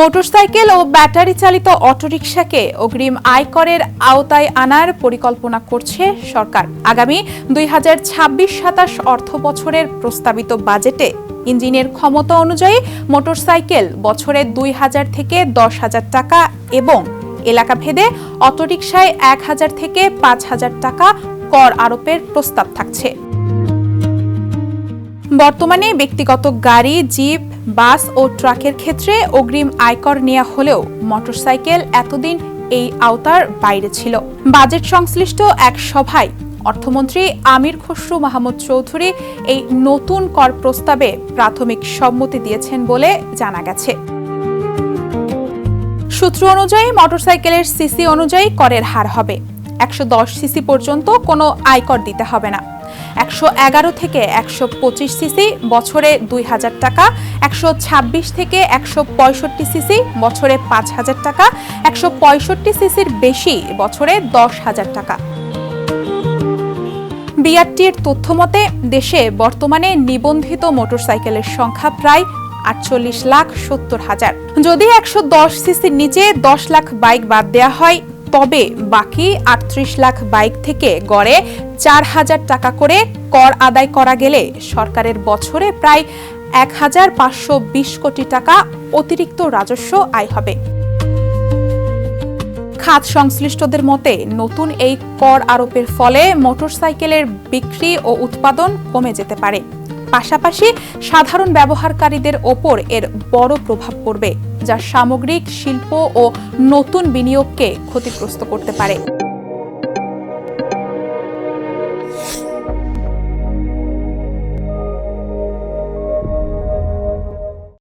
Motorcycle ও battery চালিত অটোরিকশাকে অগ্রিম আয়করের আওতায় আনার পরিকল্পনা করছে সরকার। আগামী 2026-27 অর্থ বছরের প্রস্তাবিত বাজেটে ইঞ্জিনের ক্ষমতা অনুযায়ী মোটরসাইকেল বছরে 2,000 থেকে 10,000 টাকা এবং এলাকাভেদে অটোরিকশায় 1,000 থেকে 5,000 টাকা কর আরোপের প্রস্তাব থাকছে। বর্তমানে ব্যক্তিগত গাড়ি, জিপ, বাস ও ট্রাকের ক্ষেত্রে অগ্রিম আয়কর নেওয়া হলেও মোটরসাইকেল এতদিন এই আওতার বাইরে ছিল। বাজেট সংশ্লিষ্ট এক সভায় অর্থমন্ত্রী আমির খসরু মাহমুদ চৌধুরী এই নতুন কর প্রস্তাবে প্রাথমিক সম্মতি দিয়েছেন বলে জানা গেছে। সূত্র অনুযায়ী মোটরসাইকেলের সিসি অনুযায়ী করের হার হবে। 110 সিসি পর্যন্ত কোনো আয়কর দিতে হবে না। 111 থেকে 125 সিসি বছরে 2,000 টাকা, 126 থেকে 165 সিসি বছরে 5,000 টাকা, 165 সিসির বেশি বছরে 10,000 টাকা। বিআরটির তথ্যমতে দেশে বর্তমানে নিবন্ধিত মোটরসাইকেলের সংখ্যা প্রায় 48,70,000। যদি 110 সিসির নিচে 10 লাখ বাইক বাদ দেওয়া হয় তবে বাকি 38 লাখ বাইক থেকে গড়ে 4,000 টাকা করে কর আদায় করা গেলে সরকারের বছরে প্রায় 1,520 কোটি টাকা অতিরিক্ত রাজস্ব আয় হবে। খাত সংশ্লিষ্টদের মতে নতুন এই কর আরোপের ফলে মোটরসাইকেলের বিক্রি ও উৎপাদন কমে যেতে পারে। পাশাপাশি সাধারণ ব্যবহারকারীদের ওপর এর বড় প্রভাব পড়বে, যা সামগ্রিক শিল্প ও নতুন বিনিয়োগকে ক্ষতিগ্রস্ত করতে পারে।